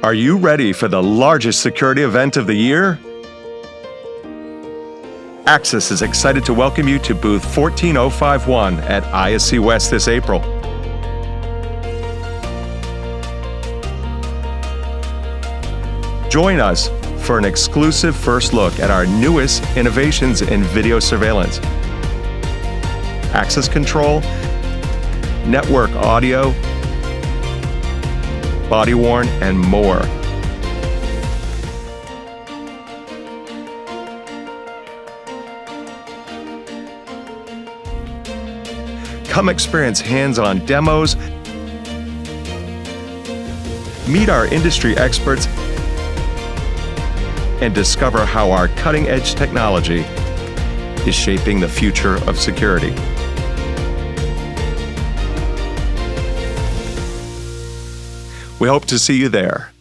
Are you ready for the largest security event of the year? Axis is excited to welcome you to booth 14051 at ISC West this April. Join us for an exclusive first look at our newest innovations in video surveillance, access control, network audio, body-worn, and more. Come experience hands-on demos, meet our industry experts, and discover how our cutting-edge technology is shaping the future of security. We hope to see you there.